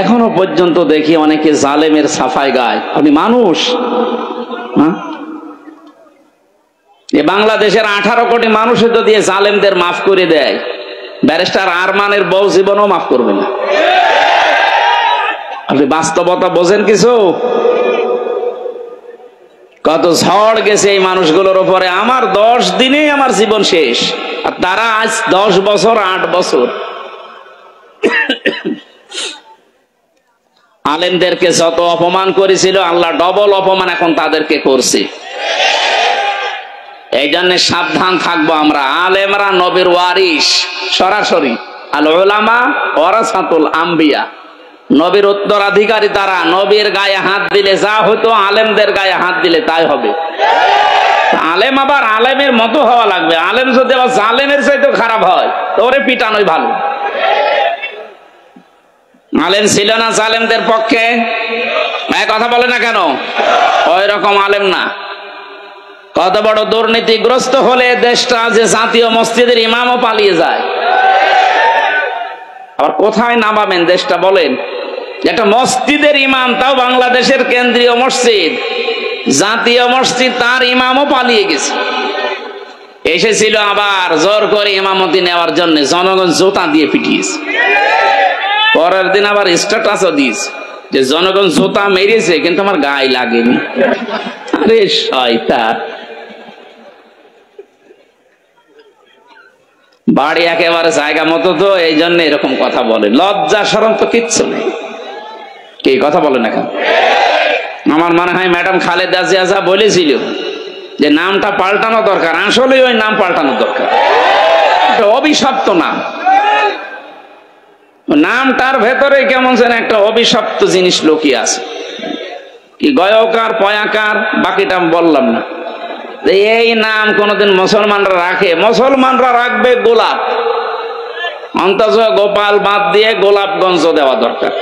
এখনো পর্যন্ত দেখি অনেকে জালেমের সাফাই গায়। আপনি মানুষ? বাংলাদেশের 18 কোটি মানুষের যদি জালেমদের মাফ করে দেয়, ব্যারিস্টার আরমানের বউ জীবনও মাফ করবে না। আপনি বাস্তবতা বোঝেন কিছু? কত ঝড় গেছে এই মানুষগুলোর উপরে। আমার 10 দিনেই আমার জীবন শেষ, আর তারা আজ 10 বছর 8 বছর। আলেমদেরকে যত অপমান করেছিল, আল্লাহ ডবল অপমান এখন তাদেরকে করছে। এই জন্য সাবধান থাকবো আমরা। আলেমরা নবীর ওয়ারিস, সরাসরি। আল উলামা ওয়ারাসাতুল আম্বিয়া, নবীর উত্তরাধিকারী তারা। নবীর গায়ে হাত দিলে যা হতো, আলেমদের গায়ে হাত দিলে তাই হবে। আলেম আবার আলেমের মতো হওয়া লাগবে। আলেম যদি আবার জালেমের চাইতে খারাপ হয়, তো ওরে পিটানোই ভালো। আলেম ছিল না জালেমদের পক্ষে? কথা বলে না কেন? ওই রকম আলেম না। কত বড় দুর্নীতিগ্রস্ত হলে দেশটা যে জাতীয় মসজিদের ইমামও পালিয়ে যায়। আবার কোথায় নামাবেন দেশটা বলেন? একটা মসজিদের ইমাম, তাও বাংলাদেশের কেন্দ্রীয় মসজিদ, জাতীয় মসজিদ, তার ইমামও পালিয়ে গেছে। এসেছিল আবার জোর করে ইমামতি নেওয়ার জন্য, জনগণ জুতা দিয়ে পিটিয়েছে। পরের দিন আবার স্ট্যাটাসও দিয়েছে যে জনগণ জুতা মেরেছে, কিন্তু আমার গায়ে লাগেনি। আরে শয়তান! বাড়ি একেবারে জায়গা মতো তো, এই জন্য এরকম কথা বলে। লজ্জা শরম তো কিচ্ছু নেই। কি কথা বলে না কেন? আমার মনে হয় ম্যাডাম খালেদা জিয়া যা বলেছিল যে নামটা পাল্টানো দরকার, আসলে ওই নাম পাল্টানো দরকার। অভিশপ্ত নাম, নামটার ভেতরে কেমন যেন একটা অভিশপ্ত জিনিস লুকিয়ে আছে। কি গয়কার পয়াকার, বাকিটা বললাম না। এই নাম কোনদিন মুসলমানরা রাখে? মুসলমানরা রাখবে গোলাপ, অন্তত গোপাল বাদ দিয়ে গোলাপগঞ্জ দেওয়া দরকার।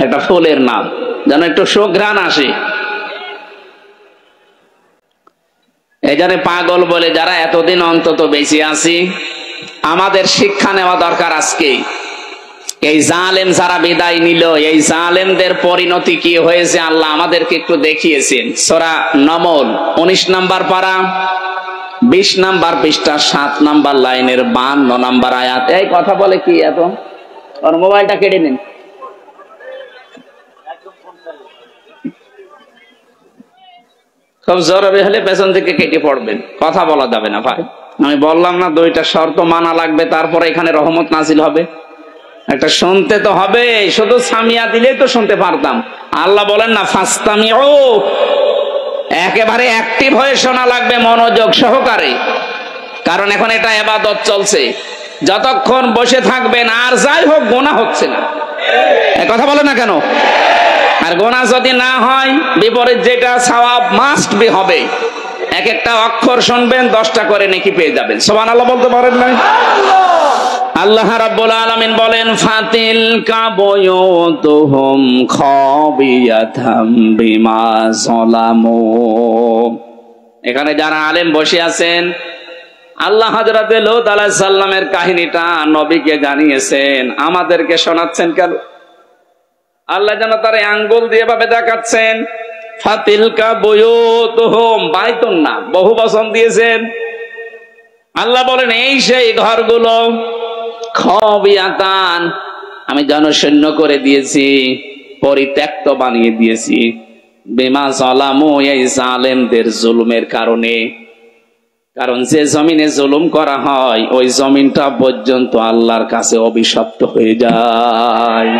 একটা ফুলের নাম, যেন একটু সুঘ্রাণ আসে। এই জন্য পাগল বলে যারা এতদিন অন্তত বেঁচে আছি, আমাদের শিক্ষা নেওয়া দরকার আজকে। এই জালেম যারা বিদায় নিল, এই জালেমদের পরিণতি কি হয়েছে আল্লাহ আমাদেরকে একটু দেখিয়েছেন। সূরা নমল 19 নম্বর পারা 20 নম্বর পৃষ্ঠা 7 নম্বর লাইনের 52 নম্বর আয়াত। এই কথা বলে কি এত? ওর মোবাইলটা কেটে নিন। খুব জরুরি হলে পেছন থেকে কেটে পড়বেন, কথা বলা যাবে না ভাই। আমি বললাম না 2টা শর্ত মানা লাগবে, তারপরে এখানে রহমত নাজিল হবে। একটা শুনতে তো হবে, শুধু সামিয়া দিলেই তো শুনতে পারতাম। আল্লাহ বলেন না ফাস্তামিউ, একেবারে অ্যাক্টিভ হয়ে শোনা লাগবে, মনোযোগ সহকারে। কারণ এখন এটা ইবাদত চলছে। যতক্ষণ বসে থাকবেন আর যাই হোক গুনাহ হচ্ছে না। এই কথা বলে না কেন? আর গুনাহ যদি না হয়, বিপরীত যেটা সওয়াব মাস্ট বি হবে। এক একটা অক্ষর শুনবেন 10টা করে নেকি পেয়ে যাবেন। সুবহানাল্লাহ বলতে পারেন না? আল্লাহ রাব্বুল আলামিন বলেন ফাতিলকা বুয়ুতুহুম খাবিয়াতাম বিমা যালামু। এখানে যারা আলেম বসে আছেন, আল্লাহ হযরত লূত আলাইহিস সালামের কাহিনীটা নবীকে জানিয়েছেন, আমাদেরকে শোনাচ্ছেন কেন? আল্লাহ যেন তার আঙ্গুল দিয়ে ভাবে দেখাচ্ছেন। ফাতিলকা বুয়ুতুহুম, বাইতুন না, বহু বচন দিয়েছেন। আল্লাহ বলেন এই সেই ঘরগুলো, খাবিয়াতান, আমি জনশূন্য করে দিয়েছি, পরিত্যক্ত বানিয়ে দিয়েছি, বিমা যালামু, এই জালেমদের জুলুমের কারণে। কারণ যে জমিনে জুলুম করা হয়, ওই জমিনটা পর্যন্ত আল্লাহর কাছে অভিশপ্ত হয়ে যায়।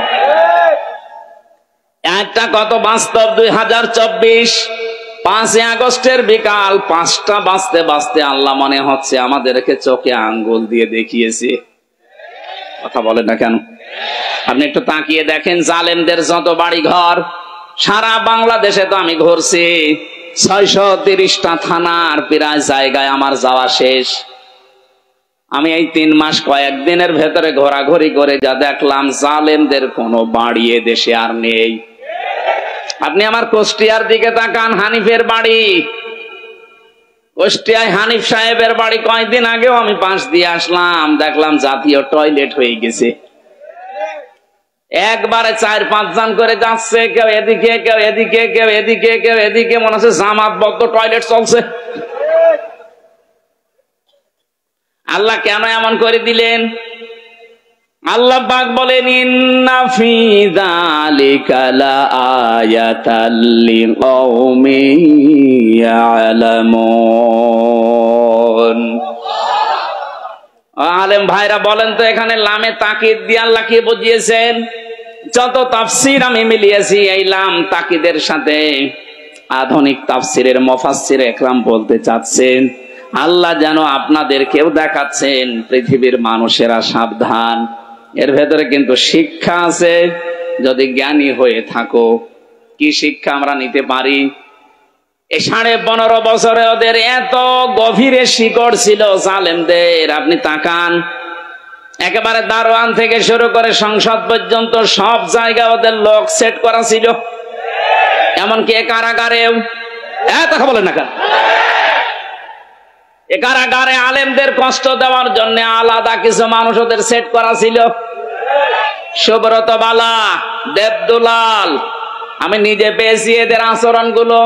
একটা কত বাস্তব। 2024 5 আগস্টের বিকাল 5টা বাজতে বাজতে আল্লাহ মনে হচ্ছে আমাদেরকে চোখে আঙ্গুল দিয়ে দেখিয়েছে। কথা বলেন না কেন? আপনি একটু তাকিয়ে দেখেন, জালেমদের যত বাড়ি ঘর সারা বাংলাদেশে তো আমি ঘুরছি, 630টা থানার প্রায় জায়গায় আমার যাওয়া শেষ। আমি এই 3 মাস কয়েকদিনের ভেতরে ঘোরাঘুরি করে যা দেখলাম, জালেমদের কোনো বাড়ি এ দেশে আর নেই। আপনি আমার কুষ্টিয়ার দিকে তাকান, হানিফের বাড়ি, কুষ্টিয়ায় হানিফ সাহেবের বাড়ি কয়েকদিন আগেও আমি পাশ দিয়ে আসলাম, দেখলাম জাতীয় টয়লেট হয়ে গেছে। একবারে 4-5 জন করে যাচ্ছে, কেউ এদিকে কেউ এদিকে কেউ এদিকে কেউ এদিকে, মনে হচ্ছে জামাতবদ্ধ টয়লেট চলছে। আল্লাহ কেন এমন করে দিলেন? আল্লাহ পাক বলেন, ইন্না ফি যালিকা লাআয়াতাল লিকাউমিন ইয়ালামুন। আলেম ভাইরা বলেন তো, এখানে লামে তাকিদ দিয়ে আল্লাহ কি বুঝিয়েছেন? যত তাফসীর আমি মিলিয়েছি, এই লাম তাকিদের সাথে আধুনিক তাফসীরের মুফাসসির একরাম বলতে চাচ্ছেন, আল্লাহ যেন আপনাদেরকেও দেখাচ্ছেন, পৃথিবীর মানুষেরা সাবধান, এর ভেতরে কিন্তু শিক্ষা আছে, যদি জ্ঞানী হয়ে থাকো। কি শিক্ষা আমরা নিতে পারি? এই 15.5 বছরে ওদের এত গভীরে শিকড় ছিল জালেমদের। আপনি তাকান, একেবারে দারোয়ান থেকে শুরু করে সংসদ পর্যন্ত সব জায়গায় ওদের লোক সেট করা ছিল, এমনকি কারাগারেও। কথা বলেন না কেন? এ কারাগারে আলেমদের কষ্ট দেওয়ার জন্য আলাদা কিছু মানুষ ওদের সেট করা ছিল। সুব্রত বালা, দেবদুলাল, আমি নিজে পেয়েছি এদের আচরণ গুলো।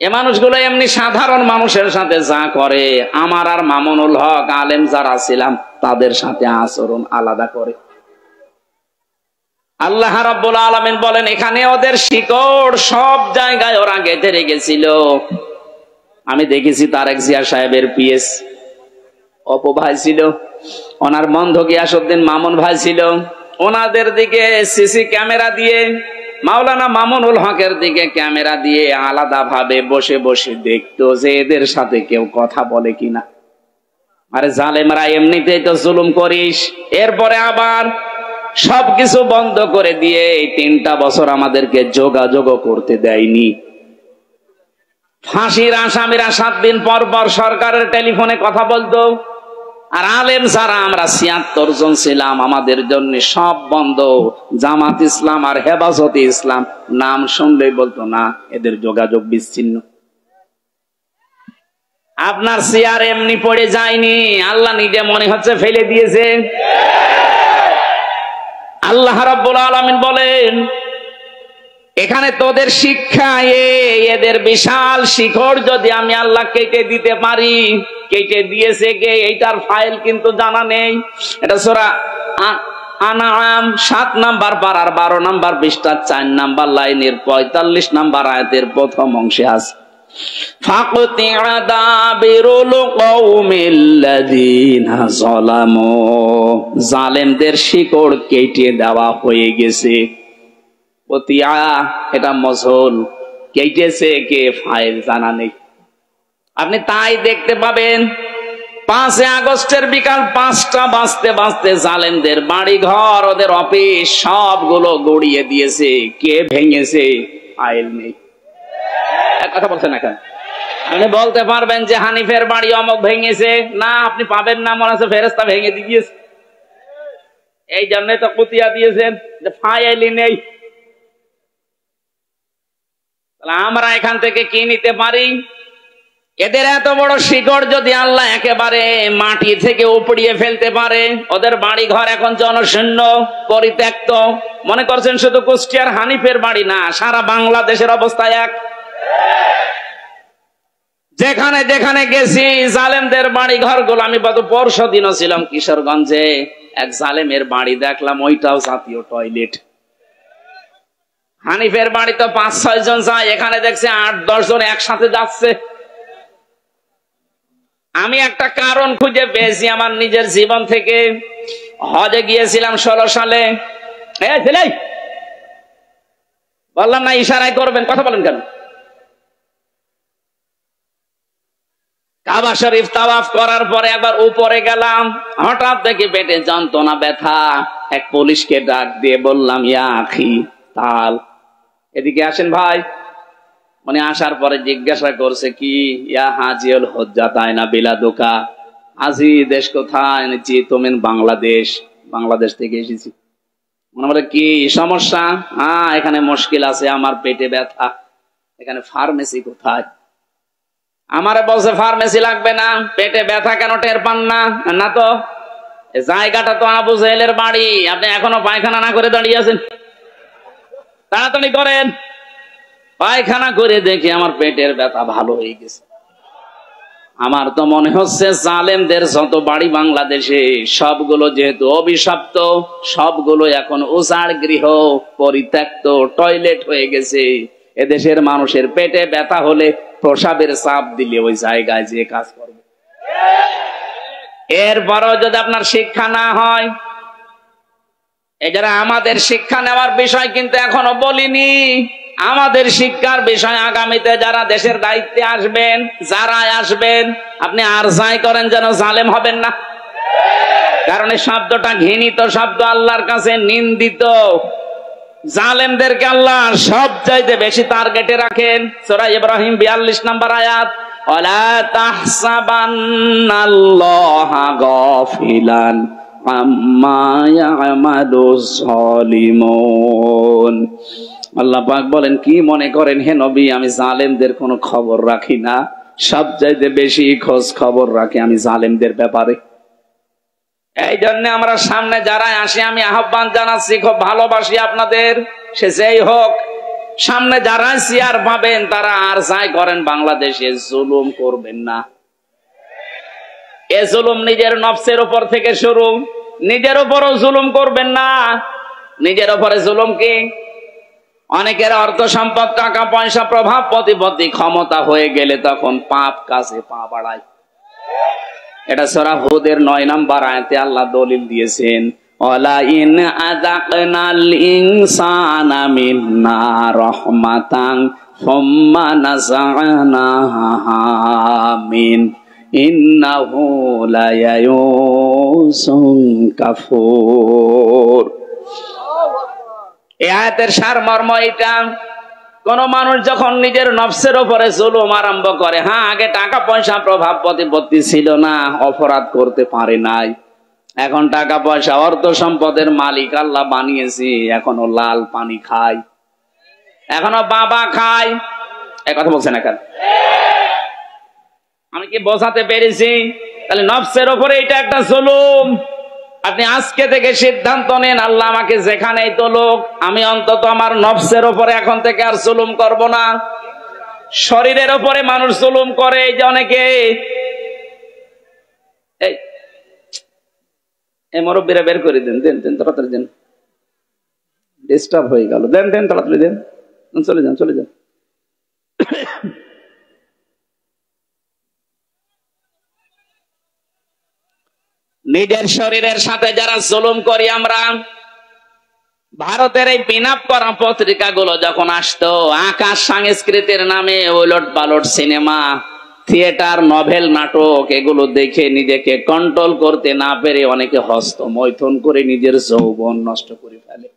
এ মানুষগুলো এমনি সাধারণ মানুষের সাথে যা করে, আমার আর মামুনুল হক আলেম যারা ছিলাম তাদের সাথে আচরণ আলাদা করে। আল্লাহ রাব্বুল আলামিন বলেন, এখানে ওদের শিকড় সব জায়গায় ওরা গেঁথে রেখেছিল। আমি দেখেছি তারেক জিয়া সাহেবের পিএস অপু ভাই ছিল, ওনার বন্ধু গিয়াসউদ্দিন মামুন ভাই ছিল, ওনাদের দিকে সিসি ক্যামেরা দিয়ে, মাওলানা মামুনুল হকের দিকে ক্যামেরা দিয়ে আলাদা ভাবে বসে বসে দেখতো যে এদের সাথে কেউ কথা বলে কিনা। আরে জালেমরা, এমনিতেই তো জুলুম করিস, এরপরে আবার সবকিছু বন্ধ করে দিয়ে 3টা বছর আমাদেরকে যোগাযোগ করতে দেয়নি। ফাঁসির আসামিরা 7 দিন পর পর সরকারের টেলিফোনে কথা বলতো, আর আলেম যারা আমরা 76 জন ছিলাম, আমাদের জন্য সব বন্ধ। জামাত ইসলাম আর হেফাজতে ইসলাম নাম শুনলেই বলতো না, এদের যোগাযোগ বিচ্ছিন্ন। আপনার চেয়ার এমনি পড়ে যায়নি, আল্লাহ নিজে মনে হচ্ছে ফেলে দিয়েছে। আল্লাহ রাব্বুল আলামিন বলেন, এখানে তোদের শিক্ষা, এদের বিশাল শিকড় যদি আমি আল্লাহ কেটে দিতে পারি। কেটে দিয়েছে কে, এইটার ফাইল কিন্তু জানা নেই। এটা সূরা আনআম 7 নাম্বার পারার 12 নাম্বার পৃষ্ঠার 4 নাম্বার লাইনের 45 নাম্বার আয়াতের প্রথম অংশে আছে, ফাকতিআ দাবিরুল কওমিল্লাযিনা যালামু, জালেমদের শিকড় কেটে দেওয়া হয়ে গেছে। কতিয়া, এটা মজহুল, কেটেছে কে ফাইল জানা নেই। আপনি তাই দেখতে পাবেন 5 আগস্টের বিকাল 5টা বাজতে বাজতে জালেমদের বাড়ি ঘর, ওদের অফিস সবগুলো গড়িয়ে দিয়েছে। কে ভেঙেছে? ফাইল নেই। কথা বলছেন না কেন? আপনি বলতে পারবেন যে হানিফের বাড়ি অমুক ভেঙেছে? না, আপনি পাবেন না, মনে হচ্ছে ফেরেশতা ভেঙে দিয়েছে। এই জন্যই তো কুতিয়া দিয়েছেন যে ফাইলই নেই। আমরা এখান থেকে কি নিতে পারি? এদের এত বড় শিকড় যদি আল্লাহ একেবারে মাটি থেকে উপড়িয়ে ফেলতে পারে, ওদের বাড়ি ঘর এখন জনশূন্য, পরিত্যক্ত। মনে করছেন শুধু কুষ্টিয়ার হানিফের বাড়ি না, সারা বাংলাদেশের অবস্থা এক। যেখানে যেখানে গেছি জালেমদের বাড়ি ঘর গুলো, আমি গত পরশু দিনও ছিলাম কিশোরগঞ্জে, এক জালেমের বাড়ি দেখলাম, ওইটাও জাতীয় টয়লেট। হানিফের বাড়ি তো 5-6 জন যায়, এখানে দেখছে 8-10 জন একসাথে যাচ্ছে। আমি একটা কারণ খুঁজে পেয়েছি আমার নিজের জীবন থেকে। হজে গিয়েছিলাম 16 সালে। বললাম না ইশারায় করবেন, কথা বলেন কেন? কাবা শরীফ তাওয়াফ করার পরে একবার উপরে গেলাম, হঠাৎ দেখি পেটে যন্ত্রণা, ব্যথা। এক পুলিশকে ডাক দিয়ে বললাম, ইয়া আখি তাল, এদিকে আসেন ভাই। মানে আসার পরে জিজ্ঞাসা করছে, কি? ইয়া হাজিউল হুজ্জাতাইনা বিলাদুকা, হাজি দেশ কোথায়? জি তুমি বাংলাদেশ। বাংলাদেশ থেকে এসেছি। মনে বলে কি সমস্যা? এখানে মুশকিল আছে, আমার পেটে ব্যথা। এখানে ফার্মেসি কোথায়? আমারে বলছে ফার্মেসি লাগবে না, পেটে ব্যথা কেন টের পান না? না তো, এই জায়গাটা তো আবু জেহেলের বাড়ি, আপনি এখনো পায়খানা না করে দাঁড়িয়ে আছেন? তাড়াতাড়ি করেন। পায়খানা করে দেখি আমার পেটের ব্যথা ভালো হয়ে গেছে। আমার তো মনে হচ্ছে জালেমদের যত বাড়ি বাংলাদেশে সবগুলো যেহেতু অভিশপ্ত, সবগুলো এখন উজাড় গৃহ, পরিত্যক্ত টয়লেট হয়ে গেছে। এদেশের মানুষের পেটে ব্যথা হলে প্রসাবের চাপ দিলে ওই জায়গায় যে কাজ করবে। এরপরও যদি আপনার শিক্ষা না হয়, এই যারা আমাদের শিক্ষা নেওয়ার বিষয় কিন্তু এখনো বলিনি, আমাদের শিক্ষার বিষয় আগামীতে যারা দেশের দায়িত্বে আসবেন, যারা আসবেন, আপনি আর যাই করেন যেন জালেম হবেন না। কারণ এই শব্দটা ঘৃণিত শব্দ, আল্লাহর কাছে নিন্দিত। জালেমদেরকে আল্লাহ সব চাইতে বেশি টার্গেটে রাখেন। সূরা ইব্রাহিম 42 নম্বর আয়াত, ওয়ালা তাহসাবান্নাল্লাহা গাফিলান আম্মা ইয়ামালুজ জালিমুন। আল্লাহ পাক বলেন, কি মনে করেন হে নবী আমি জালেমদের কোনো খবর রাখি না? সবচাইতে বেশি খোঁজ খবর রাখি আমি জালেমদের ব্যাপারে। এই জন্য আমরা সামনে যারা আসি আমি আহ্বান জানাচ্ছি, খুব ভালোবাসি আপনাদের, সে যেই হোক, সামনে যারা চেয়ার পাবেন তারা আর যাই করেন বাংলাদেশে জুলুম করবেন না। এ জুলুম নিজের নফসের উপর থেকে শুরু, নিজের উপরও জুলুম করবেন না। নিজের উপরে জুলুম কি? অনেকের অর্থ সম্পদ, টাকা পয়সা, প্রভাব প্রতিপত্তি, ক্ষমতা হয়ে গেলে তখন পাপ কাজে পা বাড়ায়। এটা সূরা হুদের 9 নম্বর আয়াতে আল্লাহ দলিল দিয়েছেন, ওয়ালা ইন আযাকনাল ইনসানা মিন্না রাহমাতান সুম্মা নাযা'নাহা মিন ইন্নাহু লায়ায়ুসুন কাফুর। এই আয়াতের সারমর্ম এটা, কোন মানুষ যখন নিজের নফসের উপরে জুলুম আরম্ভ করে, হ্যাঁ আগে টাকা পয়সা, প্রভাব প্রতিপত্তি ছিল না, অপরাধ করতে পারে নাই, এখন টাকা পয়সা, অর্থ সম্পদের মালিক আল্লাহ বানিয়েছি, এখনো লাল পানি খায়, এখনো বাবা খায়। এই কথা বলছেন না কেন? আমি কি বোঝাতে পেরেছি? তাহলে নফসের উপরে এটা একটা জুলুম। আপনি আজকে থেকে সিদ্ধান্ত নেন, আল্লাহ আমাকে যেখানেই তোলুক, আমি অন্তত আমার নফসের উপরে এখন থেকে আর জুলুম করব না। শরীরের উপরে মানুষ জুলুম করে, এই যে অনেকে, এই মুরব্বীরা বের করে দেন, দেন দেন তাড়াতাড়ি দেন, ডিস্টার্ব হয়ে গেল, দেন দেন তাড়াতাড়ি দেন, চলে যান চলে যান। নিজের শরীরের সাথে যারা জুলুম করি আমরা, ভারতের এই পিনাপ করা পত্রিকাগুলো যখন আসতো, আকাশ সংস্কৃতির নামে ওলট পালট সিনেমা, থিয়েটার, নভেল, নাটক, এগুলো দেখে নিজেকে কন্ট্রোল করতে না পেরে অনেকে হস্ত মৈথুন করে নিজের যৌবন নষ্ট করে ফেলে।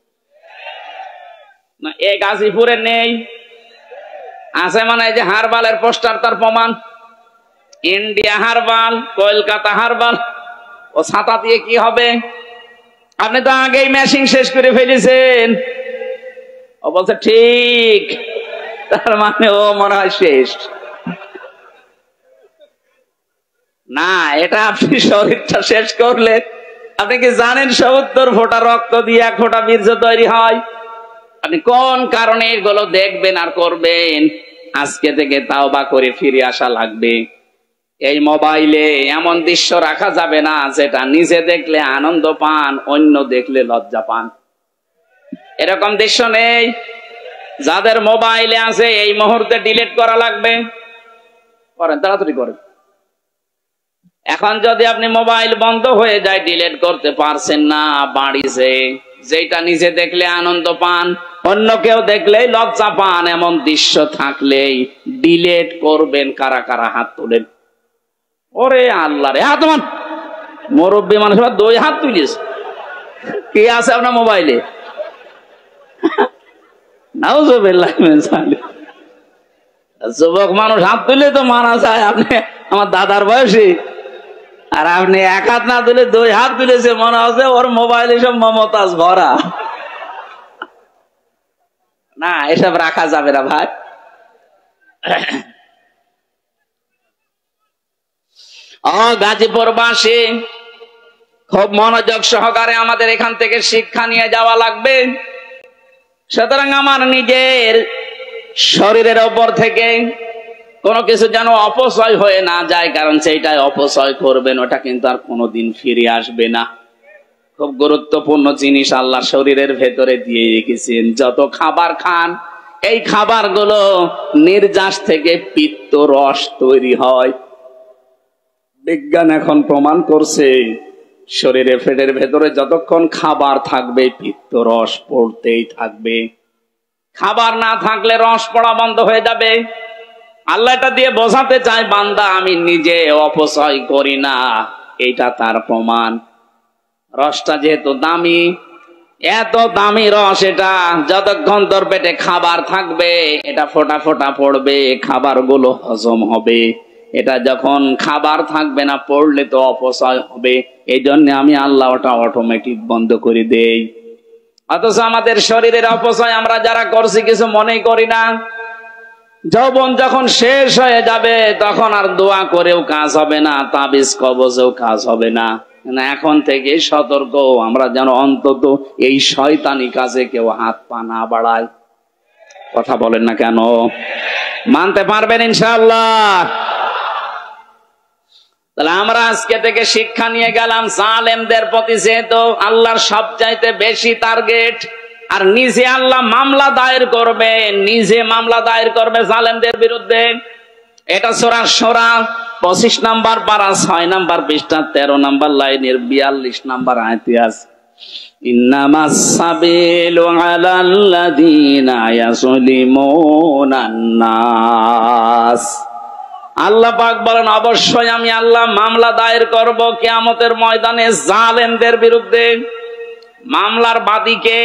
না এ গাজীপুরে নেই? আছে মানে এই যে হারবালের পোস্টার, তার প্রমাণ। ইন্ডিয়া হারবাল, কলকাতা হারবাল, ও ছাতা দিয়ে কি হবে? আপনি তো আগেই ম্যাশিং শেষ করে ফেলেছেন। ও বলছে ঠিক, তার মানে ও মনে হয় শেষ না। এটা আপনি শরীরটা শেষ করলে, আপনি কি জানেন ৭০ ফোঁটা রক্ত দিয়ে 1 ফোঁটা বীর্য তৈরি হয়? আপনি কোন কারণে এগুলো দেখবেন আর করবেন? আজকে থেকে তাওবা করে ফিরে আসা লাগবে। এই মোবাইলে এমন দৃশ্য রাখা যাবে না যেটা নিজে দেখলে আনন্দ পান, অন্য দেখলে লজ্জা পান। এরকম দৃশ্য নেই। যাদের মোবাইলে আছে এই মুহূর্তে ডিলিট করা লাগবে। করেন, তাড়াতাড়ি করেন। এখন যদি আপনি মোবাইল বন্ধ হয়ে যায়, ডিলিট করতে পারছেন না, বাড়িতে যেটা নিজে দেখলে আনন্দ পান, অন্য কেউ দেখলেই লজ্জা পান, এমন দৃশ্য থাকলেই ডিলিট করবেন। কারা কারা হাত তোলেন? ওরে আল্লাহ রে, হাত মান। মুরব্বী মানুষ 2 হাত তুলিস। কি আছে আপনার মোবাইলে? নাউজুবিল্লাহ মিন যালিক। যুবক মানুষ হাত তুলে তো মানা যায়। আপনি আমার দাদার বয়সী, আর আপনি 1 হাত না তুলে 2 হাত তুলেছে, মনে হচ্ছে ওর মোবাইলে সব মমতাজ ভরা। না, এসব রাখা যাবে না ভাই। গাজীপুরবাসী, খুব মনোযোগ সহকারে আমাদের এখান থেকে শিক্ষা নিয়ে যাওয়া লাগবে। সুতরাং আমার নিজের শরীরের ওপর থেকে কোনো কিছু যেন অপচয় হয়ে না যায়, কারণ সেইটাই অপচয় করবেন ওটা কিন্তু আর কোনোদিন ফিরে আসবে না। খুব গুরুত্বপূর্ণ জিনিস আল্লাহ শরীরের ভেতরে দিয়ে রেখেছেন। যত খাবার খান, এই খাবারগুলো নির্যাস থেকে পিত্ত রস তৈরি হয়। বিজ্ঞান এখন প্রমাণ করছে শরীরে পেটের ভেতরে যতক্ষণ খাবার থাকবে পিত্ত রস পড়তেই থাকবে। খাবার না থাকলে রস পড়া বন্ধ হয়ে যাবে। আল্লাহ এটা দিয়ে বোঝাতে চায়, বান্দা আমি নিজে অপচয় করি না, এটা তার প্রমাণ। রসটা যেহেতু দামি, এত দামি রস, এটা যতক্ষণ তোর পেটে খাবার থাকবে এটা ফোঁটা ফোঁটা পড়বে, খাবারগুলো হজম হবে। এটা যখন খাবার থাকবে না, পড়লে তো অপচয় হবে। এই জন্য আমি আল্লাহ ওটা অটোমেটিক বন্ধ করে দেই। অথচ আমাদের শরীরের অপচয় আমরা যারা করছি কিছু মনেই করি না। যৌবন যখন শেষ হয়ে যাবে তখন আর দোয়া করেও কাজ হবে না, তাবিজ কবজেও কাজ হবে না। এখন থেকে সতর্ক, আমরা যেন অন্তত এই শয়তানি কাজে কেউ হাত পা না বাড়ায়। কথা বলেন না কেন? মানতে পারবেন ইনশাআল্লাহ? তাহলে আমরা আজকে থেকে শিক্ষা নিয়ে গেলাম, জালেমদের প্রতি যেহেতু আল্লাহর সবচাইতে বেশি টার্গেট, আর নিজে আল্লাহ মামলা দায়ের করবে, নিজে মামলা দায়ের করবে জালেমদের বিরুদ্ধে। এটা সূরা শূরা 25 নম্বর পারা 6 নম্বর পৃষ্ঠা 13 নম্বর লাইনের 42 নম্বর আয়াতে আছে, ইন্নামাস সাবিলু আলাল্লাযীনা ইয়াযলিমুনান নাস। আল্লাহ পাক বলেন, অবশ্যই আমি আল্লাহ মামলা দায়ের করব কিয়ামতের ময়দানে জালেমদের বিরুদ্ধে। মামলার বাদীকে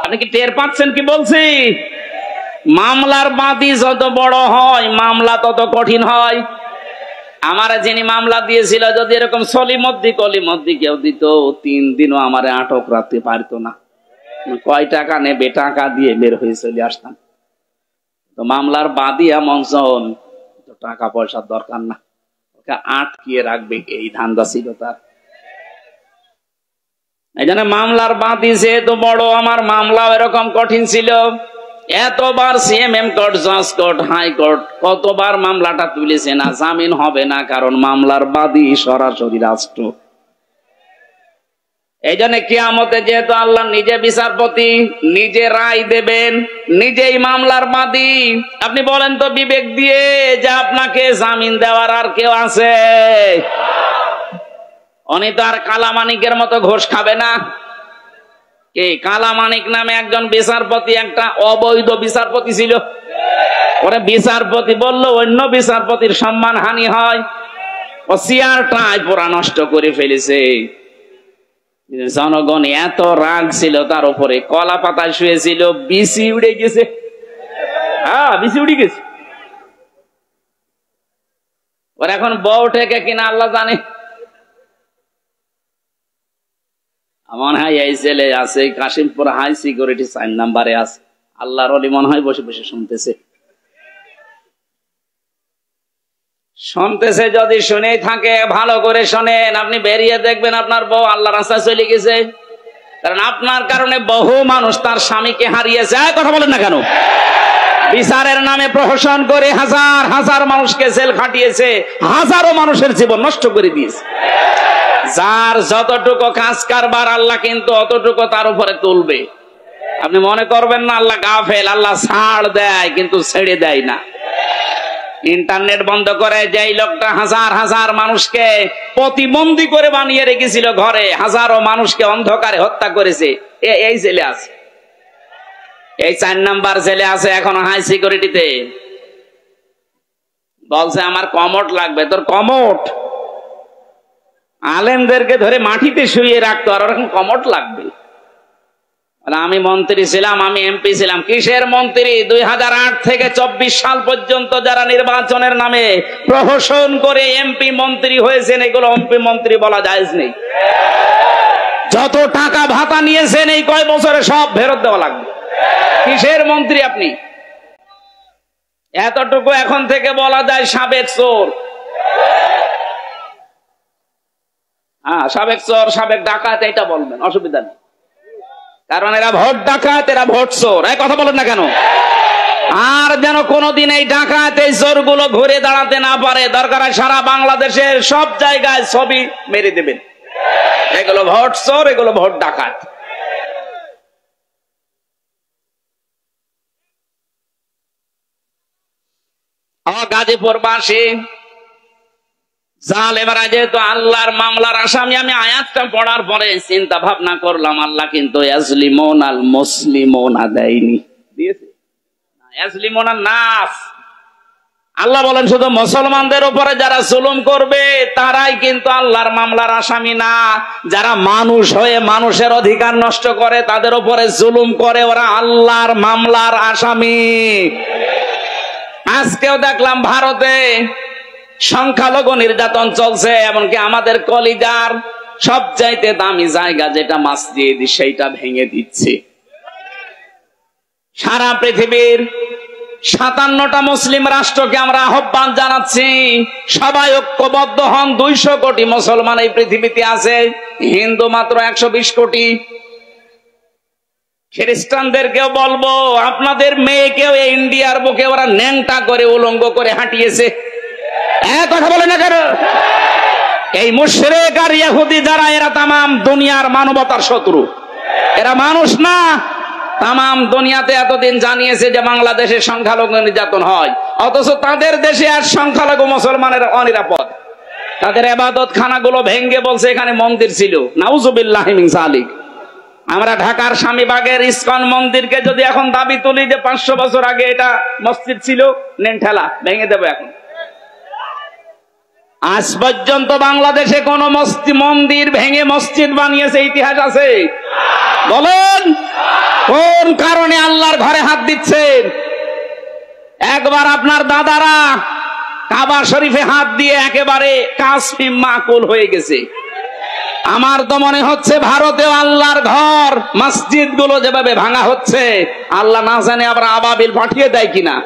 আপনি কি টের পাচ্ছেন কি বলছি? মামলার বাদী যত বড় হয় মামলা তত কঠিন হয়। আমার যিনি মামলা দিয়েছিল, যদি এরকম সলিমদ্দি কলিমদ্দি কেউ দিত, 3 দিনও আমারে আটক রাখতে পারতো না। কয় টাকা নেবে, টাকা দিয়ে বের হয়ে চলে আসতাম। তো মামলার বাদী এমন জন, টাকা পয়সার দরকার না, ওকে আটকিয়ে রাখবে, এই ধান্দা ছিল তার। এই জন্য মামলার বাদী যেহেতু বড়, আমার মামলাও এরকম কঠিন ছিল। এতবার সিএমএম কোর্ট, জজ কোর্ট, হাইকোর্ট কতবার মামলাটা তুলেছে না, জামিন হবে না, কারণ মামলার বাদী সরাসরি রাষ্ট্র। এই জন্য কিয়ামতে যেহেতু আল্লাহ নিজে বিচারপতি, নিজে রায় দেবেন, নিজেই মামলার বাদী, আপনি বলেন তো বিবেক দিয়ে যে আপনাকে জামিন দেওয়ার আর কেউ আছে? উনি তো আর কালামানিকের মতো ঘোষ খাবে না। এই কালামানিক নামে একজন বিচারপতি, একটা অবৈধ বিচারপতি ছিল। ওরে বিচারপতি বললো অন্য বিচারপতির সম্মান হানি হয়, ও চেয়ারটাই পুরা নষ্ট করে ফেলেছে। জনগণ এত রাগ ছিল তার উপরে, কলা পাতায় শুয়েছিল, বিসি উড়ে গেছে। বিসি উড়ে গেছে। ওর এখন বউ থেকে কিনা আল্লাহ জানে। মনে হয় এই ছেলে আছে কাশিমপুর হাই সিকিউরিটি 4 নম্বরে আছে, আল্লাহর ওলি মনে হয় বসে বসে শুনতেছে। যদি শুনেই থাকে ভালো করে শোনেন, আপনি বেরিয়ে দেখবেন আপনার বউ আল্লাহর রাস্তায় চলে গেছে। কারণ আপনার কারণে বহু মানুষ তার স্বামীকে হারিয়েছে। কথা বলেন না কেন? বিচারের নামে প্রহসন করে হাজার হাজার মানুষকে জেল খাটিয়েছে, হাজারো মানুষের জীবন নষ্ট করে দিয়েছে। যার যতটুকু কাজ কারবার আল্লাহ কিন্তু অতটুকু তার উপরে তুলবে। আপনি মনে করবেন না আল্লাহ গাফেল, আল্লাহ ছাড় দেয় কিন্তু ছেড়ে দেয় না। ইন্টারনেট বন্ধ করে যেই লোকটা হাজার হাজার মানুষকে প্রতিবন্ধী করে বানিয়ে রেখেছিল ঘরে, হাজারো মানুষকে অন্ধকারে হত্যা করেছে, এই জেলে আছে। এই 4 নাম্বার জেলে আছে এখনো হাই সিকিউরিটিতে। বলছে আমার কমোড লাগবে। তোর কমোড? আলেমদেরকে ধরে মাটিতে শুয়ে রাখতো, আর ওরকম কমোড লাগবে? আমি মন্ত্রী ছিলাম, আমি এমপি ছিলাম। কিসের মন্ত্রী? 2008 থেকে 24 সাল পর্যন্ত যারা নির্বাচনের নামে প্রহসন করে এমপি মন্ত্রী হয়েছেন, এগুলো এমপি মন্ত্রী বলা জায়েজ নেই। যত টাকা ভাতা নিয়েছেন এই কয় বছরে সব ফেরত দেওয়া লাগবে। কিসের মন্ত্রী আপনি? এতটুকু এখন থেকে বলা যায় সাবেক চোর। হ্যাঁ, সাবেক চোর সাবেক ডাকাত এটা বলবেন, অসুবিধা নেই, কারণ এরা ভোট ডাকাত, এরা ভোট চোর। এই কথা বলেন না কেন? আর যেন কোনদিন এই ডাকাত এই চোর গুলো ঘুরে দাঁড়াতে না পারে, দরকার হয় সারা বাংলাদেশের সব জায়গায় ছবি মেরে দেবেন, এগুলো ভোট চোর, এগুলো ভোট ডাকাত। গাজীপুরবাসী জালেমেরা যেহেতু আল্লাহর মামলার আসামি, আমি আয়াতটা পড়ার পরে চিন্তা ভাবনা করলাম, আল্লাহ কিন্তু ইয়াজলিমুন আল মুসলিমুন দেয়নি, দিয়েছে ইয়াজলিমুন আন নাস। আল্লাহ বলেন শুধু মুসলমানদের উপরে যারা জুলুম করবে তারাই কিন্তু আল্লাহর মামলার আসামি না, যারা মানুষ হয়ে মানুষের অধিকার নষ্ট করে, তাদের উপরে জুলুম করে, ওরা আল্লাহর মামলার আসামি। আজকেও দেখলাম ভারতে সংখ্যালঘু নির্যাতন চলছে, এমনকি আমাদের কলিজার সবচাইতে দামি জায়গা যেটা মসজিদ, সেইটা ভেঙে দিচ্ছে। সারা পৃথিবীর 57টা মুসলিম রাষ্ট্রকে আমরা আহ্বান জানাচ্ছি, সবাই ঐক্যবদ্ধ হন। 200 কোটি মুসলমান এই পৃথিবীতে আছে, হিন্দু মাত্র 120 কোটি। খ্রিস্টানদেরকেও বলবো, আপনাদের মেয়েকেও ইন্ডিয়ার বুকে ওরা ন্যাংটা করে উলঙ্গ করে হাঁটিয়েছে। কথা বলে না কেন? এই মুশরিক আর ইহুদি যারা, এরা তামাম দুনিয়ার মানবতার শত্রু, এরা মানুষ না। তামাম দুনিয়াতে এতদিন জানিয়েছে যে বাংলাদেশে সংখ্যালঘু নির্যাতন হয়, অথচ তাদের দেশে আর সংখ্যালঘু মুসলমানের অনিরাপদ। তাদের ইবাদত খানাগুলো ভেঙ্গে বলছে এখানে মন্দির ছিল, নাউজুবিল্লাহি মিন যালিক। আমরা ঢাকার স্বামীবাগের ইসকন মন্দিরকে যদি এখন দাবি তুলি যে 500 বছর আগে এটা মসজিদ ছিল, নেন ঠেলা, ভেঙে দেবো। এখন আজ পর্যন্ত বাংলাদেশে কোন মন্দির ভেঙে মসজিদ বানিয়েছে ইতিহাস আছে? বলেন কোন কারণে আল্লাহর ঘরে হাত দিচ্ছেন? একবার আপনার দাদারা কাবা শরীফে হাত দিয়ে একেবারে কাসমিম মাকুল হয়ে গেছে। আমার তো মনে হচ্ছে ভারতেও আল্লাহর ঘর মসজিদ গুলো যেভাবে ভাঙা হচ্ছে, আল্লাহ না জানে আবার আবাবিল পাঠিয়ে দেয় কিনা।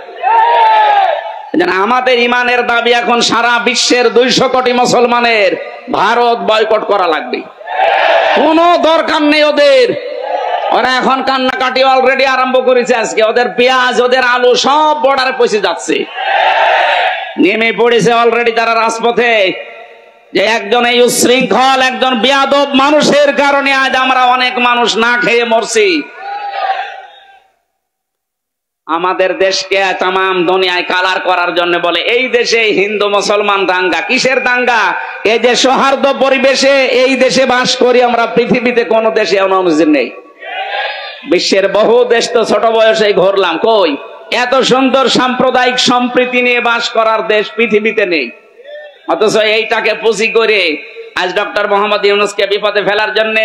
আমাদের ইমানের দাবি এখন সারা বিশ্বের 200 কোটি মুসলমানের ভারত বয়কট করা লাগবে, কোনো দরকার নেই ওদের। ওরা এখন কান্নাকাটি অলরেডি আরম্ভ করেছে। আজকে ওদের পেঁয়াজ, ওদের আলু সব বর্ডারে পৌঁছে যাচ্ছে, নেমে পড়েছে অলরেডি তারা রাজপথে। যে একজন এই উশৃঙ্খল, একজন বেয়াদব মানুষের কারণে আজ আমরা অনেক মানুষ না খেয়ে মরছি। আমাদের দেশকে তামাম দুনিয়ায় কালার করার জন্য বলে এই দেশে হিন্দু মুসলমান দাঙ্গা। কিসের দাঙ্গা? এই যে সৌহার্দ্য পরিবেশে এই দেশে বাস করি আমরা, পৃথিবীতে কোন দেশে অনুযায়ী নেই। বিশ্বের বহু দেশ তো ছোট বয়সে ঘুরলাম, কই এত সুন্দর সাম্প্রদায়িক সম্প্রীতি নিয়ে বাস করার দেশ পৃথিবীতে নেই। অথচ এইটাকে পুঁজি করে আজ ডক্টর মোহাম্মদ ইউনূসকে বিপদে ফেলার জন্য,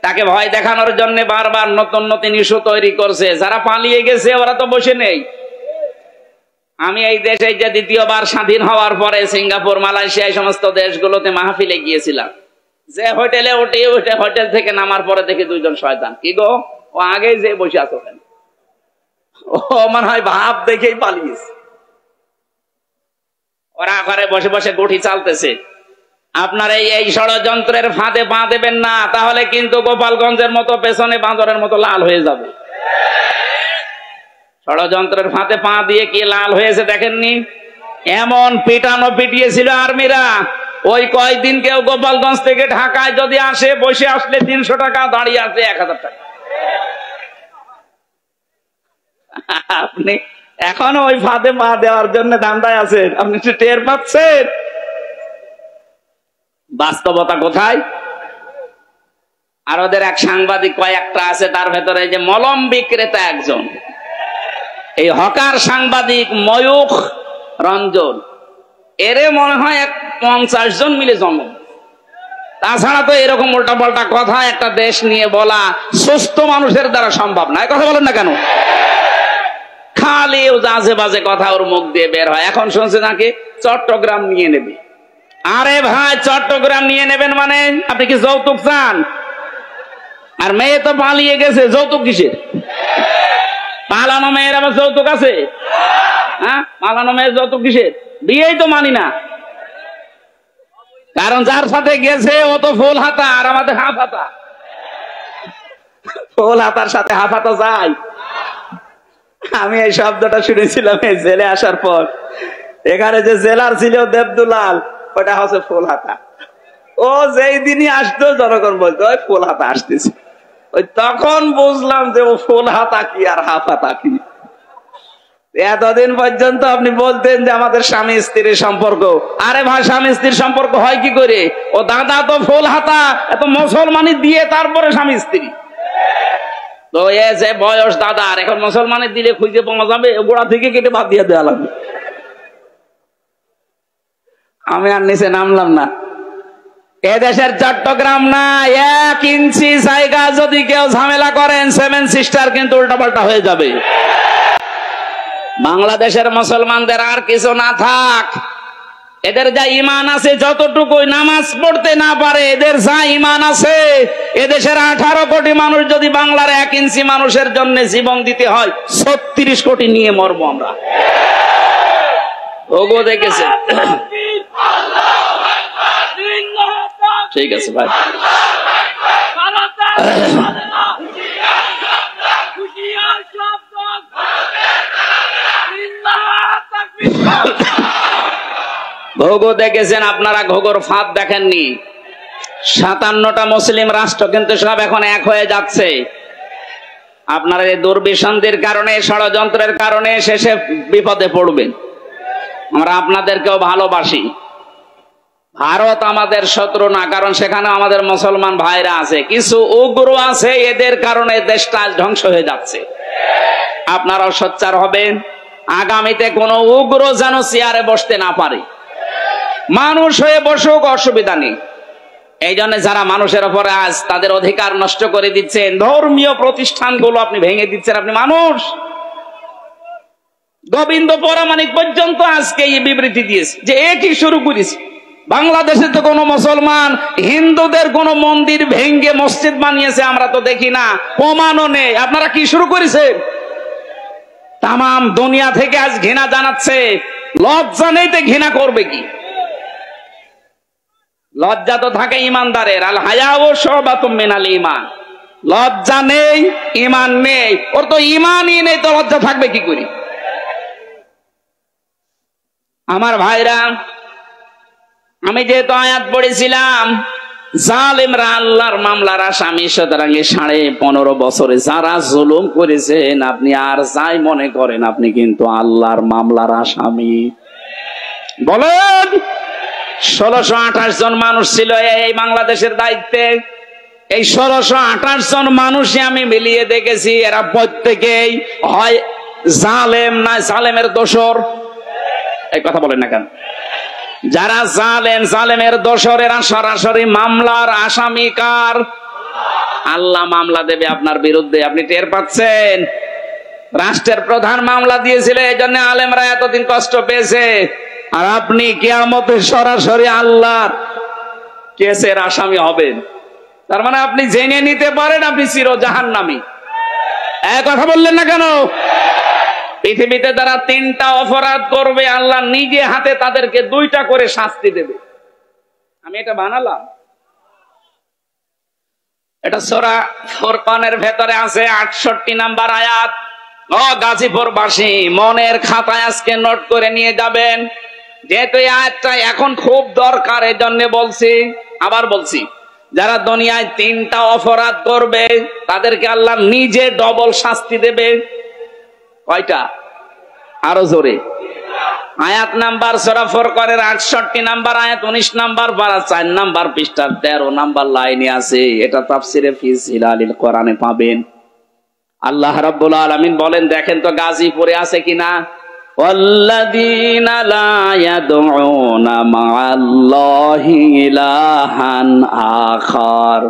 তাকে ভয় দেখানোর জন্য বারবার নতুন নতুন ইস্যু তৈরি করছে। যারা পালিয়ে গেছে ওরা তো বসে নেই। আমি এই দেশে যে দ্বিতীয়বার স্বাধীন হওয়ার পরে সিঙ্গাপুর, মালয়েশিয়া, এই সমস্ত দেশগুলোতে মাহফিলে গিয়েছিলাম। যে হোটেলে উঠে হোটেল থেকে নামার পরে দেখি 2 জন শয়তান। কি গো, ও আগেই যে বসে আছো কেন? ও মনে হয় ভাব দেখেই পালিয়েছে। ওরা ঘরে বসে বসে গুঠি চালতেছে। আপনার এই ষড়যন্ত্রের ফাঁদে পা দেবেন না, তাহলে কিন্তু গোপালগঞ্জের মতো পেছনে বাঁদরের মতো লাল হয়ে যাবে। ষড়যন্ত্রের ফাঁদে পা দিয়ে কি লাল হয়েছে দেখেননি? এমন পিটানো পিটিয়েছিল আর্মিরা। ওই কয়েকদিন কেউ গোপালগঞ্জ থেকে ঢাকায় যদি আসে, বসে আসলে 300 টাকা, দাঁড়িয়ে আসলে 1000 টাকা। আপনি এখনো ওই ফাঁদে পা দেওয়ার জন্য ধান্দায় আছেন, আপনি টের পাচ্ছেন বাস্তবতা কোথায়? আর ওদের এক সাংবাদিক কয়েকটা আছে, তার ভেতরে যে মলম বিক্রেতা একজন, এই হকার সাংবাদিক ময়ূখ রঞ্জন, এরে মনে হয় 50 জন মিলে জন্ম। তাছাড়া তো এরকম উল্টা পাল্টা কথা একটা দেশ নিয়ে বলা সুস্থ মানুষের দ্বারা সম্ভব না। কথা বলেন না কেন? খালি আজে বাজে কথা ওর মুখ দিয়ে বের হয়। এখন শুনছে নাকি চট্টগ্রাম নিয়ে নেবে। আরে ভাই, চট্টগ্রাম নিয়ে নেবেন মানে আপনি কি যৌতুক চান? আর মেয়ে তো পালিয়ে গেছে, যৌতুক কিসের? পালানো মেয়ের আবার যৌতুক আছে? হ্যাঁ, পালানো মেয়ের যৌতুক কিসের? বিয়েই তো মানি না। কারণ যার সাথে গেছে ও তো ফুল হাতা, আর আমাদের হাফ হাতা। ফুল হাতার সাথে হাফ হাতা যায়? আমি এই শব্দটা শুনেছিলাম এই জেলে আসার পর। এখানে যে জেলার ছিল দেবদুলাল, ওটা হচ্ছে ফুল হাতা। ও যেই দিনই আসতো জনগণ বলতো ওই ফুল হাতা আসতেছে। ওই তখন বুঝলাম যে ও ফুল হাতা কি আর হাফ হাতা কি। এতদিন পর্যন্ত আপনি বলতেন যে আমাদের স্বামী স্ত্রীর সম্পর্ক। আরে ভাই, স্বামী স্ত্রীর সম্পর্ক হয় কি করে? ও দাদা তো ফুল হাতা, এত মুসলমানি দিয়ে তারপরে স্বামী স্ত্রী। তো এ যে বয়স দাদার, এখন মুসলমানের দিলে খুঁজে পাওয়া যাবে? গোড়া থেকে কেটে বাদ দিয়ে দেওয়া লাগবে। আমি আর নিচে নামলাম না। এদেশের চট্টগ্রাম না, 1 ইঞ্চি জায়গা যদি কেউ ঝামেলা করেন, 7 সিস্টার কিন্তু উল্টাপাল্টা হয়ে যাবে। বাংলাদেশের মুসলমানদের আর কিছু না থাক, এদের যা ইমান আছে যতটুকু নামাজ পড়তে না পারে, এদের যা ইমান আছে, এদেশের 18 কোটি মানুষ যদি বাংলার 1 ইঞ্চি মানুষের জন্য জীবন দিতে হয়, 36 কোটি নিয়ে মরবো আমরা। ওগো দেখেছে। ঠিক আছে ভাই। ঘোগো দেখেছেন আপনারা? ঘোগোর ফাঁদ দেখেননি? 57টা মুসলিম রাষ্ট্র কিন্তু সব এখন এক হয়ে যাচ্ছে। আপনারা এই দুর্বিসন্ধির কারণে, ষড়যন্ত্রের কারণে শেষে বিপদে পড়বেন। আমরা আপনাদেরকেও ভালোবাসি। ভারত আমাদের শত্রু না, কারণ সেখানে আমাদের মুসলমান ভাইরা আছে। কিছু উগ্র আছে, এদের কারণে দেশটা ধ্বংস হয়ে যাচ্ছে। আপনারাও সোচ্চার হবেন, আগামীতে কোনো উগ্র যেন চেয়ারে বসতে না পারে। মানুষ হয়ে বসুক, অসুবিধা নেই। এই জন্য যারা মানুষের উপরে আজ তাদের অধিকার নষ্ট করে দিচ্ছেন, ধর্মীয় প্রতিষ্ঠানগুলো আপনি ভেঙে দিচ্ছেন, আপনি মানুষ। গোবিন্দ পরামানিক পর্যন্ত আজকে এই বিবৃতি দিয়েছে যে একই শুরু করেছে। বাংলাদেশে তো কোনো মুসলমান হিন্দুদের কোন মন্দির ভেঙ্গে মসজিদ বানিয়েছে আমরা তো দেখি না, প্রমাণও নেই। আপনারা কি শুরু করেছে? তামাম দুনিয়া থেকে আজ ঘৃণা জানাচ্ছে। লজ্জা নেই তো ঘৃণা করবে কি? লজ্জা তো থাকে ইমানদারের। আল হায়াউ শুবাতুম মিনাল ঈমান। লজ্জা নেই, ঈমান নেই। ওর তো ঈমানই নেই, তো লজ্জা থাকবে কি করে? আমার ভাইরা, আমি যেহেতু আয়াত পড়েছিলাম, জালেমরা আল্লাহর মামলার আসামি, সুতরাং 15.5 বছরে যারা জুলুম করেছেন, আপনি আর যাই মনে করেন, আপনি কিন্তু আল্লাহর মামলার আসামি। বলেন, 1628 জন মানুষ ছিল এই বাংলাদেশের দায়িত্বে। এই 1628 জন মানুষই আমি মিলিয়ে দেখেছি, এরা প্রত্যেকেই হয় জালেম না জালেমের দোসর। এই কথা বলেন না কেন? যারা জালেম, জালেমের দোসর, এরা সরাসরি মামলার আসামি। কার? আল্লাহ মামলা দেবে আপনার বিরুদ্ধে, আপনি টের পাচ্ছেন? রাষ্ট্রের প্রধান মামলা দিয়েছিল, এই জন্য আলেমরা এতদিন কষ্ট পেয়েছে। আর আপনি কিয়ামতে সরাসরি আল্লাহর কেসের আসামি হবেন। তার মানে আপনি জেনে নিতে পারেন আপনি চির জাহান্নামী। এক কথা বললেন না কেন? পৃথিবীতে যারা 3টা অপরাধ করবে, আল্লাহ নিজে হাতে তাদেরকে 2টা করে শাস্তি দেবে। আমি এটা বানালাম, এটা সূরা ফুরকানের ভেতরে আছে 68 নম্বর আয়াত। ও গাজীপুরবাসী, মনের খাতায় আজকে নোট করে নিয়ে যাবেন, যেহেতু এই আয়াতটা এখন খুব দরকার, এই জন্য বলছি। আবার বলছি, যারা দুনিয়ায় 3টা অপরাধ করবে তাদেরকে আল্লাহ নিজে ডবল শাস্তি দেবে। কয়টা? আরো জোরে। আয়াত নাম্বার সূরা ফুরকানের 68 নাম্বার আয়াত, 19 নাম্বার পারা, 4 নাম্বার পৃষ্ঠার 13 নাম্বার লাইনে আছে। এটা তাফসিরে ফি জিলালিল কোরআনে পাবেন। আল্লাহ রাব্বুল আলামিন বলেন, দেখেন তো গাজীপুরে আছে কিনা। ওয়াল্লাযীনা লা ইয়াদউনা মা'আল্লাহি ইলাহান আখার।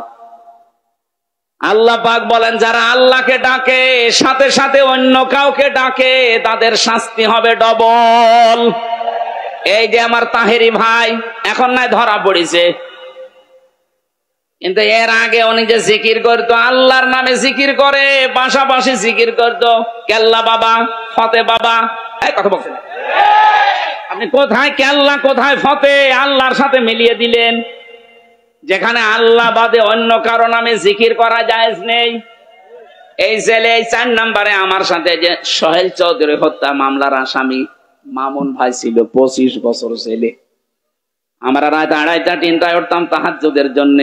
আল্লাহ পাক বলেন, যারা আল্লাহকে ডাকে সাথে সাথে অন্য কাউকে ডাকে, তাদের শাস্তি হবে ডবল। এই যে আমার তাহেরি ভাই এখন নাই ধরা পড়েছে, কিন্তু এর আগে উনি যে জিকির করতো, আল্লাহর নামে জিকির করে, পাশাপাশি জিকির করতো কেল্লা বাবা, ফতে বাবা। এই কথা বলছেন, আপনি কোথায় কেল্লা কোথায় ফতে আল্লাহর সাথে মিলিয়ে দিলেন। যেখানে আল্লাহ বাদে অন্য কারো নামে জিকির করা জায়েজ নেই। এই ছেলে এই 4 নম্বরে আমার সাথে যে সোহেল চৌধুরী হত্যা মামলার আসামি মামুন ভাই ছিল, 25 বছর ছেলে। আমরা রাত 2:30টা 3টায় উঠতাম তাহাজ্জুদের জন্য।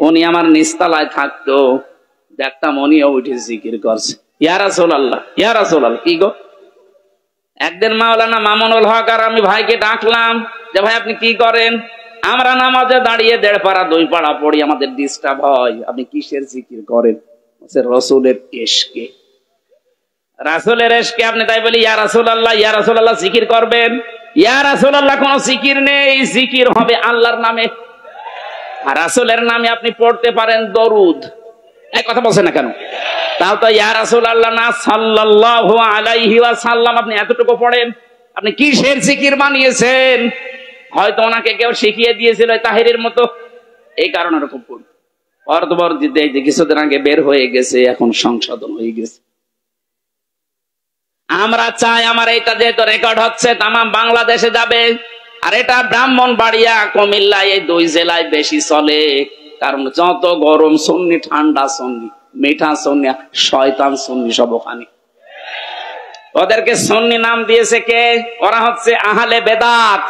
উনি আমার নিচতলায় থাকতো, দেখতাম উনিও উঠে জিকির করছে, ইয়া রাসূলুল্লাহ ইয়া রাসূলুল্লাহ। কি গো, একদিন মাওলানা মামুনুল হক আর আমি ভাইকে ডাকলাম যে ভাই আপনি কি করেন? আমরা নামাজে দাঁড়িয়ে 1.5 পারা 2 পারা পড়ি, আমাদের ডিস্টার্ব হয়। আপনি কিসের জিকির করেন? রাসূলের ইশকে। রাসূলের ইশকে আপনি তাই বলি ইয়া রাসূলুল্লাহ জিকির করবেন? ইয়া রাসূলুল্লাহ কোন জিকির নেই, জিকির হবে আল্লাহর নামে। আর রাসূলের নামে আপনি পড়তে পারেন দরুদ। এই কথা বলছেন না কেন? তাও তো ইয়া রাসূলুল্লাহ না সাল্লাল্লাহু আলাইহি ওয়াসাল্লাম আপনি এতটুকু পড়েন। আপনি কিসের জিকির বানিয়েছেন? হয়তো ওনাকে কেউ শিখিয়ে দিয়েছিল তাহিরের মতো, এই কারণে এরকম পড়ি। পরবর্তীতে এই যে কিছুদিন আগে বের হয়ে গেছে, এখন সংশোধন হয়ে গেছে। আমরা চাই আমার এটা যেহেতু রেকর্ড হচ্ছে তামাম বাংলাদেশে যাবে, আর এটা ব্রাহ্মণবাড়িয়া কুমিল্লা এই 2 জেলায় বেশি চলে। কারণ যত গরম সুন্নি, ঠান্ডা সুন্নি, মিঠা সুন্নি, শয়তান সুন্নি সব ওখানে। ওদেরকে সুন্নি নাম দিয়েছে কে? ওরা হচ্ছে আহলে বেদাত,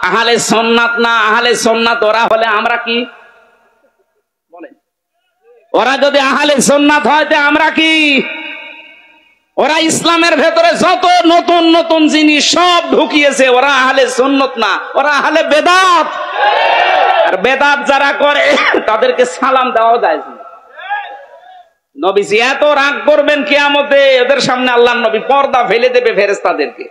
আহলে সুন্নাত না। আহলে সুন্নাত ওরা হলে আমরা কি বলেন? ওরা যদি আহলে সুন্নাত হয় তে আমরা কি? ওরা ইসলামের ভেতরে যত নতুন নতুন জিনিস সব ঢুকিয়েছে, ওরা আহলে সুন্নাত না, ওরা আহলে বেদাত। আর বেদাত যারা করে তাদেরকে সালাম দেওয়া যায় না। নবীজি এত রাগ করবেন কিয়ামতে, ওদের সামনে আল্লাহর নবী পর্দা ফেলে দেবে ফেরেশতাদেরকে,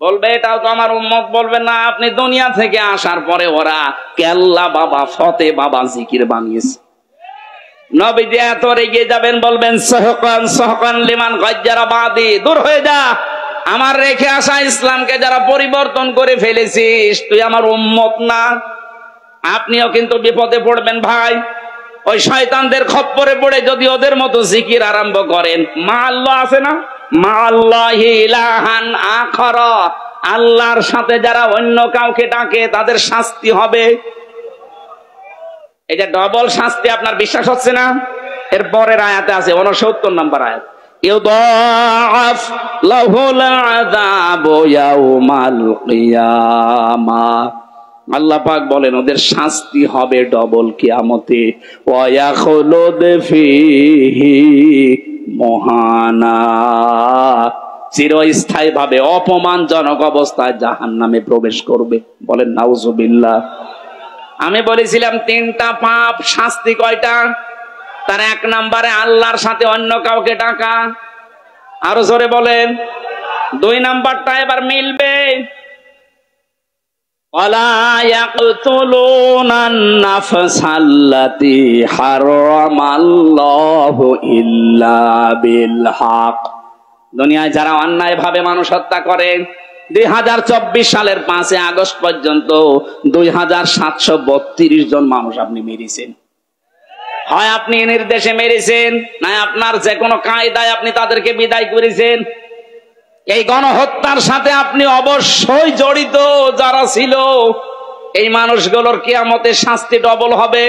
বলবে এটাও তো আমার উম্মত। বলবে না, আপনি দুনিয়া থেকে আসার পরে ওরা কেল্লা বাবা ফতে বাবা জিকির বানিয়েছে। নবীজি এত রেগে যাবেন, বলবেন সহকান সহকান লিমান গাজ্জারা বাদি, দূর হয়ে যা, আমার রেখে আসা ইসলামকে যারা পরিবর্তন করে ফেলেছিস তুই আমার উম্মত না। আপনিও কিন্তু বিপদে পড়বেন ভাই। ওই শয়তানদের খপ্পরে পড়ে যদি ওদের মতো জিকির আরম্ভ করেন, মা আল্লাহ আছে না, মা আল্লাহি ইলাহান আখর, আল্লাহর সাথে যারা অন্য কাউকে ডাকে তাদের শাস্তি হবে। এই যে ডবল শাস্তি, আপনার বিশ্বাস হচ্ছে না? এর পরের আয়াতে আছে 69 নম্বর আয়াত, ইউদাফ লাহুল আযাবু ইয়াউমাল কিয়ামাহ। আল্লাহ পাক বলেন ওদের শাস্তি হবে ডবল কিয়ামতে। ওয়া ইয়াখলুদ ফীহি মুহানা, চিরস্থায়ী ভাবে অপমানজনক অবস্থায় জাহান্নামে প্রবেশ করবে। বলেন নাউজুবিল্লাহ। আমি বলেছিলাম 3টা পাপ, শাস্তি কয়টা? তার 1 নম্বরে আল্লাহর সাথে অন্য কাউকে ডাকা, আরো জোরে বলেন। 2 নম্বরটা এবার মিলবে, ওয়ালা ইয়াকতুলুনান নাফসাল্লাতী হারামাল্লাহু ইল্লা বিল হক। দুনিয়ায় যারা অন্যায় ভাবে মানুষ হত্যা করে, 2024 সালের 5 আগস্ট পর্যন্ত 2732 জন মানুষ আপনি মেরেছেন। হয় আপনি নির্দেশে মেরেছেন, না আপনার যে কোনো কায়দায় আপনি তাদেরকে বিদায় করেছেন। এই গণহত্যার সাথে আপনি অবশ্যই জড়িত। যারা ছিল এই মানুষগুলোর কিয়ামতে শাস্তি ডবল হবে।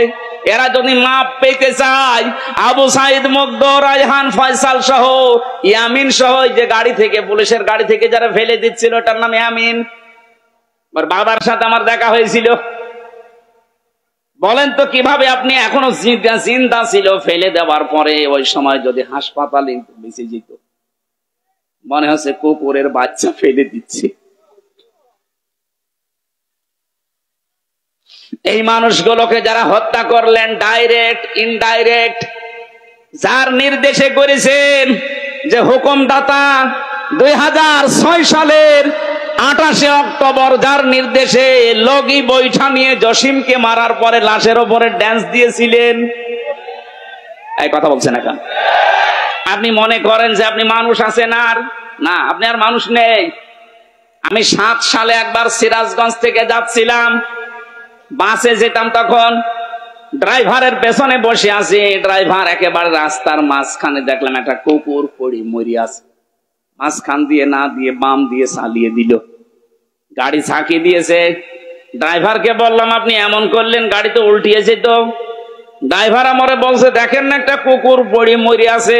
এরা যদি মাপ পেতে চায়, আবু সাইদ মুগ্ধ, রায়হান, ফয়সাল সহ, ইয়ামিন সহ, যে গাড়ি থেকে, পুলিশের গাড়ি থেকে যারা ফেলে দিচ্ছিল ওটার নাম ইয়ামিন, ওর বাবার সাথে আমার দেখা হয়েছিল। বলেন তো কিভাবে আপনি এখনো জিন্দা ছিল, ফেলে দেওয়ার পরে ওই সময় যদি হাসপাতালে বেঁচে যেত, মনে হচ্ছে কুকুরের বাচ্চা ফেলে দিচ্ছে। এই মানুষগুলোকে যারা হত্যা করলেন, ডাইরেক্ট ইনডাইরেক্ট, যার নির্দেশে করেছেন, যে হুকুমদাতা 2006 সালের 28 অক্টোবর যার নির্দেশে লগি বৈঠা নিয়ে জসিমকে মারার পরে লাশের ওপরে ড্যান্স দিয়েছিলেন। এই কথা বলছেন না কেন? আপনি মনে করেন যে আপনি মানুষ আছেন? আর না, আপনি আর মানুষ নেই। আমি 7 সালে একবার সিরাজগঞ্জ থেকে যাচ্ছিলাম, বাসে যেতাম, তখন ড্রাইভারের পেছনে বসে আছি। ড্রাইভার একেবারে রাস্তার মাঝখানে দেখলাম একটা কুকুর পড়ে মরে আছে। মাঝখান দিয়ে না দিয়ে বাম দিয়ে চালিয়ে দিল। গাড়ি ঝাঁকি দিয়েছে। ড্রাইভারকে বললাম আপনি এমন করলেন, গাড়ি তো উল্টিয়েছে। তো ড্রাইভার আমারে বলছে দেখেন না একটা কুকুর পড়ে মরে আছে,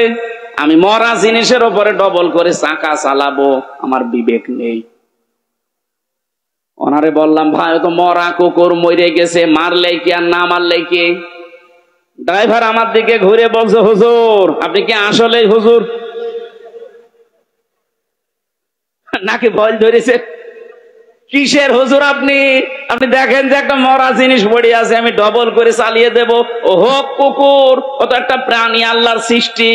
আমি মরা জিনিসের উপরে ডবল করে চাকা চালাবো, আমার বিবেক নেই। ওনারে বললাম ভাই তো মরা কুকুর মরে গেছে, মারলে কি আর না মারলে কি? ড্রাইভার আমার দিকে ঘুরে বলছে হুজুর আপনি কি আসলে হুজুর নাকি ভয় ধরেছে? কিসের হুজুর আপনি? আপনি দেখেন যে একটা মরা জিনিস পড়ে আছে, আমি ডবল করে চালিয়ে দেব। ও হোক কুকুর, ও তো একটা প্রাণী, আল্লাহর সৃষ্টি,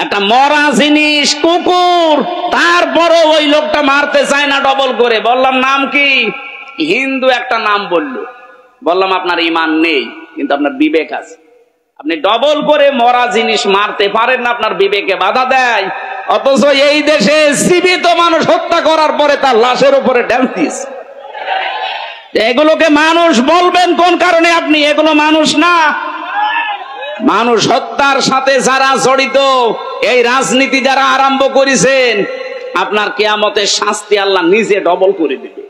একটা মরা জিনিস কুকুর, তারপরও ওই লোকটা মারতে চায় না ডবল করে। বললাম নাম কি? হিন্দু একটা নাম বললো। বললাম আপনার ঈমান নেই, কিন্তু আপনার বিবেক আছে। আপনি ডবল করে মরা জিনিস মারতে পারেন না, আপনার বিবেকে বাধা দেয়। অথচ এই দেশে জীবিত মানুষ হত্যা করার পরে তার লাশের উপরে ড্যান্স দিয়েছে। এগুলোকে মানুষ বলবেন কোন কারণে? আপনি এগুলো মানুষ না। মানুষ হত্যার সাথে যারা জড়িত, এই রাজনীতি যারা আরম্ভ করেছেন, আপনার কিয়ামতের শাস্তি আল্লাহ নিজে ডবল করে দেবে।